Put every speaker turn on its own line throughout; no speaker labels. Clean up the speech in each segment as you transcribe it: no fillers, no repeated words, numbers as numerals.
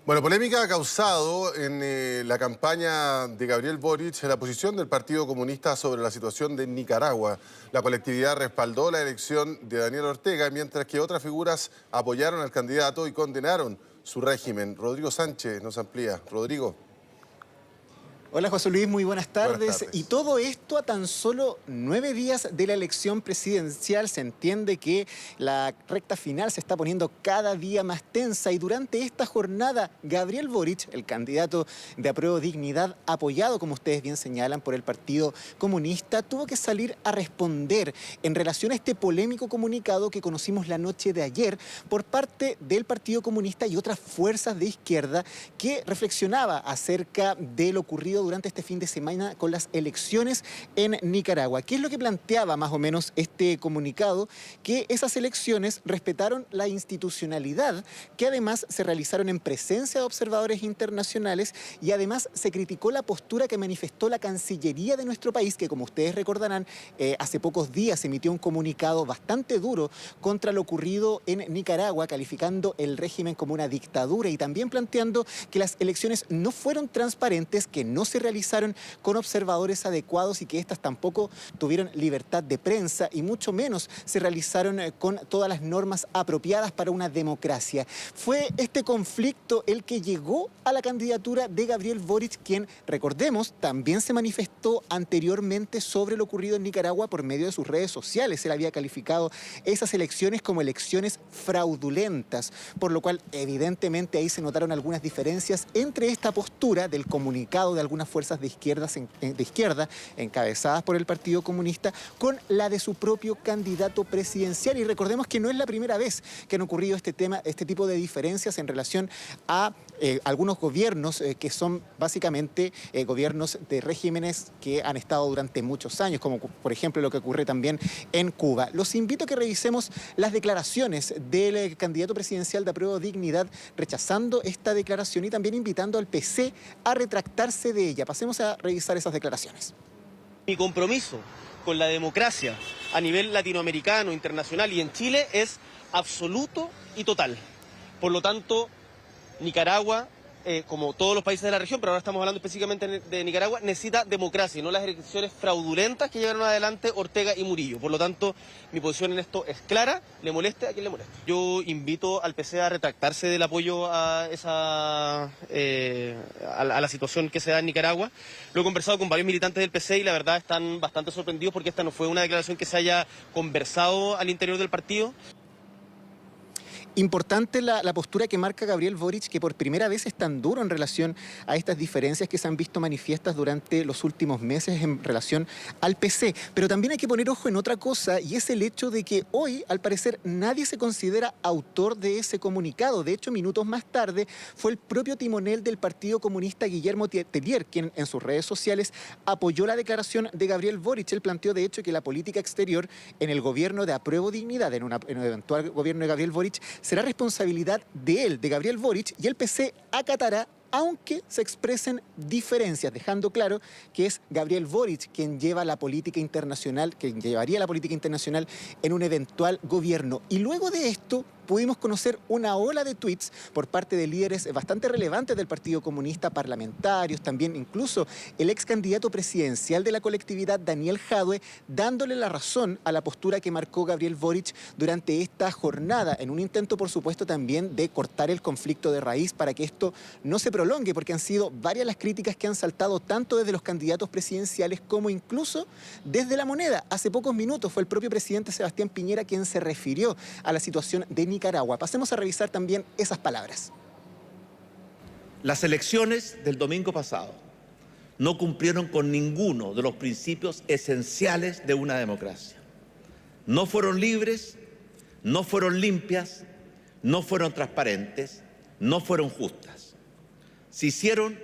Bueno, polémica ha causado en la campaña de Gabriel Boric la posición del Partido Comunista sobre la situación de Nicaragua. La colectividad respaldó la elección de Daniel Ortega, mientras que otras figuras apoyaron al candidato y condenaron su régimen. Rodrigo Sánchez nos amplía. Rodrigo.
Hola José Luis, muy buenas
Buenas
tardes.
tardes.
Y todo esto a tan solo 9 días de la elección presidencial. Se entiende que la recta final se está poniendo cada día más tensa y durante esta jornada Gabriel Boric, el candidato de Apruebo Dignidad, apoyado, como ustedes bien señalan, por el Partido Comunista, tuvo que salir a responder en relación a este polémico comunicado que conocimos la noche de ayer por parte del Partido Comunista y otras fuerzas de izquierda que reflexionaba acerca de lo ocurrido durante este fin de semana con las elecciones en Nicaragua. ¿Qué es lo que planteaba más o menos este comunicado? Que esas elecciones respetaron la institucionalidad, que además se realizaron en presencia de observadores internacionales y además se criticó la postura que manifestó la Cancillería de nuestro país, que como ustedes recordarán, hace pocos días emitió un comunicado bastante duro contra lo ocurrido en Nicaragua, calificando el régimen como una dictadura y también planteando que las elecciones no fueron transparentes, que no se realizaron con observadores adecuados y que éstas tampoco tuvieron libertad de prensa y mucho menos se realizaron con todas las normas apropiadas para una democracia. Fue este conflicto el que llegó a la candidatura de Gabriel Boric, quien, recordemos, también se manifestó anteriormente sobre lo ocurrido en Nicaragua por medio de sus redes sociales. Él había calificado esas elecciones como elecciones fraudulentas, por lo cual evidentemente ahí se notaron algunas diferencias entre esta postura del comunicado de algunas fuerzas de izquierda encabezadas por el Partido Comunista con la de su propio candidato presidencial. Y recordemos que no es la primera vez que han ocurrido este tipo de diferencias en relación a algunos gobiernos que son básicamente gobiernos de regímenes que han estado durante muchos años, como por ejemplo lo que ocurre también en Cuba. Los invito a que revisemos las declaraciones del candidato presidencial de Apruebo Dignidad rechazando esta declaración y también invitando al PC a retractarse de ella. Pasemos a revisar esas declaraciones.
Mi compromiso con la democracia a nivel latinoamericano, internacional y en Chile es absoluto y total. Por lo tanto, Nicaragua, como todos los países de la región, pero ahora estamos hablando específicamente de Nicaragua, necesita democracia y no las elecciones fraudulentas que llevaron adelante Ortega y Murillo. Por lo tanto, mi posición en esto es clara, le moleste a quien le moleste. Yo invito al PC a retractarse del apoyo a la situación que se da en Nicaragua. Lo he conversado con varios militantes del PC y la verdad están bastante sorprendidos porque esta no fue una declaración que se haya conversado al interior del partido.
Importante la postura que marca Gabriel Boric, que por primera vez es tan duro en relación a estas diferencias que se han visto manifiestas durante los últimos meses en relación al PC. Pero también hay que poner ojo en otra cosa, y es el hecho de que hoy, al parecer, nadie se considera autor de ese comunicado. De hecho, minutos más tarde, fue el propio timonel del Partido Comunista, Guillermo Tellier, quien en sus redes sociales apoyó la declaración de Gabriel Boric. Él planteó, de hecho, que la política exterior en el gobierno de Apruebo Dignidad, en un eventual gobierno de Gabriel Boric, será responsabilidad de él, de Gabriel Boric, y el PC acatará aunque se expresen diferencias, dejando claro que es Gabriel Boric quien lleva la política internacional, quien llevaría la política internacional en un eventual gobierno. Y luego de esto pudimos conocer una ola de tweets por parte de líderes bastante relevantes del Partido Comunista, parlamentarios, también incluso el ex candidato presidencial de la colectividad, Daniel Jadue, dándole la razón a la postura que marcó Gabriel Boric durante esta jornada, en un intento, por supuesto, también de cortar el conflicto de raíz para que esto no se prolongue, porque han sido varias las críticas que han saltado tanto desde los candidatos presidenciales como incluso desde La Moneda. Hace pocos minutos fue el propio presidente Sebastián Piñera quien se refirió a la situación de Nicaragua. Pasemos a revisar también esas palabras.
Las elecciones del domingo pasado no cumplieron con ninguno de los principios esenciales de una democracia. No fueron libres, no fueron limpias, no fueron transparentes, no fueron justas. Se hicieron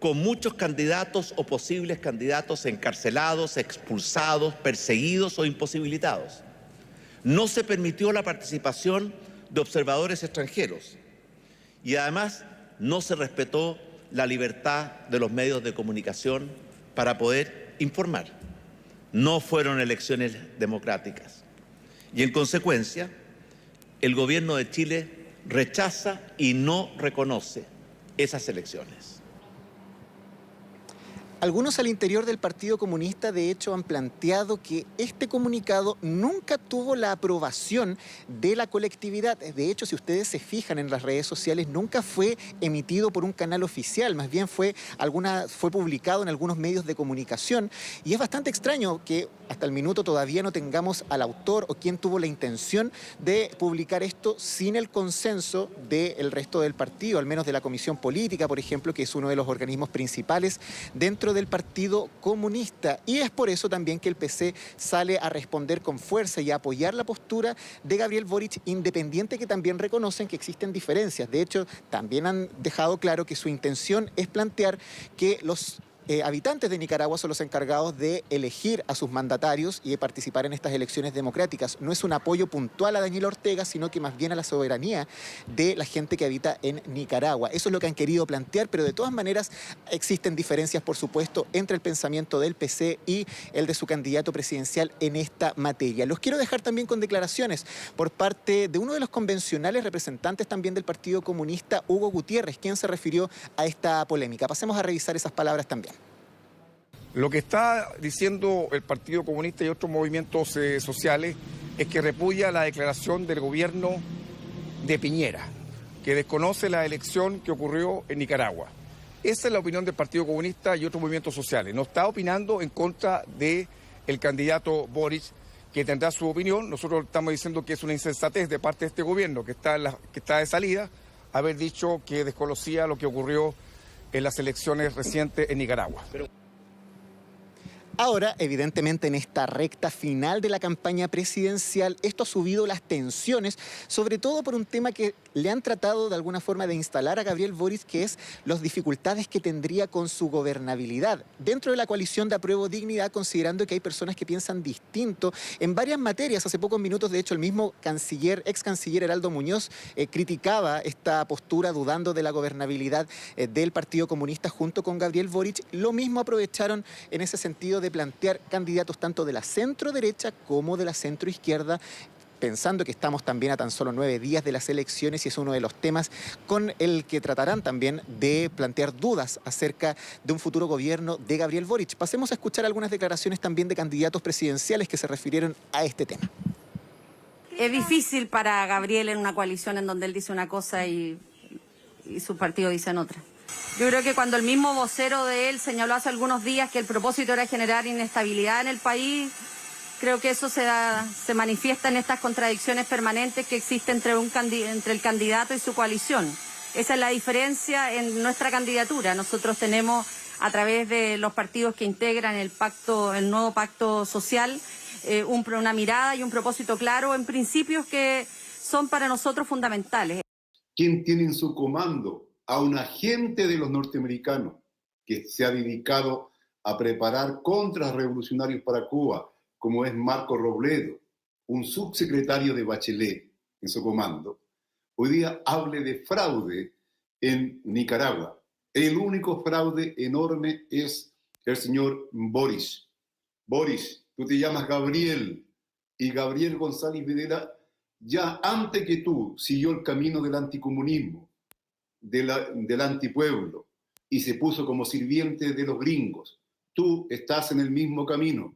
con muchos candidatos o posibles candidatos encarcelados, expulsados, perseguidos o imposibilitados. No se permitió la participación de observadores extranjeros y además no se respetó la libertad de los medios de comunicación para poder informar. No fueron elecciones democráticas y en consecuencia el gobierno de Chile rechaza y no reconoce esas elecciones.
Algunos al interior del Partido Comunista, de hecho, han planteado que este comunicado nunca tuvo la aprobación de la colectividad. De hecho, si ustedes se fijan en las redes sociales, nunca fue emitido por un canal oficial, más bien fue publicado en algunos medios de comunicación. Y es bastante extraño que hasta el minuto todavía no tengamos al autor o quien tuvo la intención de publicar esto sin el consenso del resto del partido, al menos de la Comisión Política, por ejemplo, que es uno de los organismos principales dentro del Partido Comunista. Y es por eso también que el PC sale a responder con fuerza y a apoyar la postura de Gabriel Boric, independiente que también reconocen que existen diferencias. De hecho, también han dejado claro que su intención es plantear que los habitantes de Nicaragua son los encargados de elegir a sus mandatarios y de participar en estas elecciones democráticas. No es un apoyo puntual a Daniel Ortega, sino que más bien a la soberanía de la gente que habita en Nicaragua. Eso es lo que han querido plantear, pero de todas maneras existen diferencias, por supuesto, entre el pensamiento del PC y el de su candidato presidencial en esta materia. Los quiero dejar también con declaraciones por parte de uno de los convencionales representantes también del Partido Comunista, Hugo Gutiérrez, quien se refirió a esta polémica. Pasemos a revisar esas palabras también.
Lo que está diciendo el Partido Comunista y otros movimientos sociales es que repudia la declaración del gobierno de Piñera, que desconoce la elección que ocurrió en Nicaragua. Esa es la opinión del Partido Comunista y otros movimientos sociales. No está opinando en contra del candidato Boric, que tendrá su opinión. Nosotros estamos diciendo que es una insensatez de parte de este gobierno, que está de salida, haber dicho que desconocía lo que ocurrió en las elecciones recientes en Nicaragua.
Ahora, evidentemente, en esta recta final de la campaña presidencial, esto ha subido las tensiones, sobre todo por un tema que le han tratado de alguna forma de instalar a Gabriel Boric, que es las dificultades que tendría con su gobernabilidad. Dentro de la coalición de Apruebo Dignidad, considerando que hay personas que piensan distinto en varias materias. Hace pocos minutos, de hecho, el mismo ex canciller Heraldo Muñoz criticaba esta postura, dudando de la gobernabilidad del Partido Comunista junto con Gabriel Boric. Lo mismo aprovecharon en ese sentido de plantear candidatos tanto de la centro derecha como de la centro izquierda, pensando que estamos también a tan solo 9 días de las elecciones, y es uno de los temas con el que tratarán también de plantear dudas acerca de un futuro gobierno de Gabriel Boric. Pasemos a escuchar algunas declaraciones también de candidatos presidenciales que se refirieron a este tema.
Es difícil para Gabriel en una coalición en donde él dice una cosa y su partido dice otra. Yo creo que cuando el mismo vocero de él señaló hace algunos días que el propósito era generar inestabilidad en el país, creo que eso se manifiesta en estas contradicciones permanentes que existen entre el candidato y su coalición. Esa es la diferencia en nuestra candidatura. Nosotros tenemos, a través de los partidos que integran el nuevo pacto social, una mirada y un propósito claro en principios que son para nosotros fundamentales.
¿Quién tiene en su comando a un agente de los norteamericanos que se ha dedicado a preparar contrarrevolucionarios para Cuba, como es Marco Robledo, un subsecretario de Bachelet en su comando, hoy día hable de fraude en Nicaragua? El único fraude enorme es el señor Boris. Boris, tú te llamas Gabriel, y Gabriel González Videla ya antes que tú siguió el camino del anticomunismo, del antipueblo, y se puso como sirviente de los gringos. Tú estás en el mismo camino.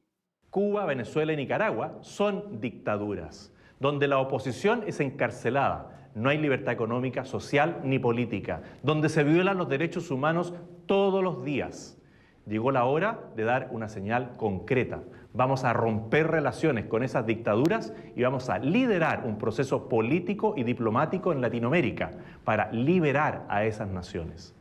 Cuba, Venezuela y Nicaragua son dictaduras, donde la oposición es encarcelada, no hay libertad económica, social ni política, donde se violan los derechos humanos todos los días. Llegó la hora de dar una señal concreta. Vamos a romper relaciones con esas dictaduras y vamos a liderar un proceso político y diplomático en Latinoamérica para liberar a esas naciones.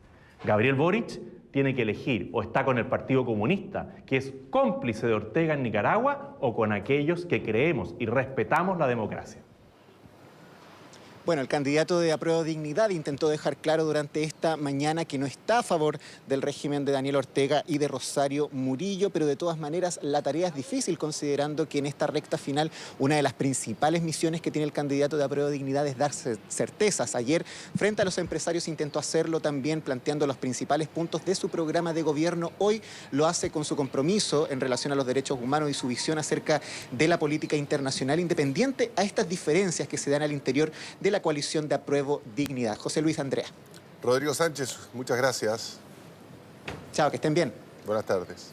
Gabriel Boric tiene que elegir: o está con el Partido Comunista, que es cómplice de Ortega en Nicaragua, o con aquellos que creemos y respetamos la democracia.
Bueno, el candidato de Apruebo Dignidad intentó dejar claro durante esta mañana que no está a favor del régimen de Daniel Ortega y de Rosario Murillo, pero de todas maneras la tarea es difícil, considerando que en esta recta final una de las principales misiones que tiene el candidato de Apruebo Dignidad es dar certezas. Ayer, frente a los empresarios, intentó hacerlo también planteando los principales puntos de su programa de gobierno. Hoy lo hace con su compromiso en relación a los derechos humanos y su visión acerca de la política internacional, independiente a estas diferencias que se dan al interior de la coalición de Apruebo Dignidad. José Luis, Andrea.
Rodrigo Sánchez, muchas gracias.
Chao, que estén bien.
Buenas tardes.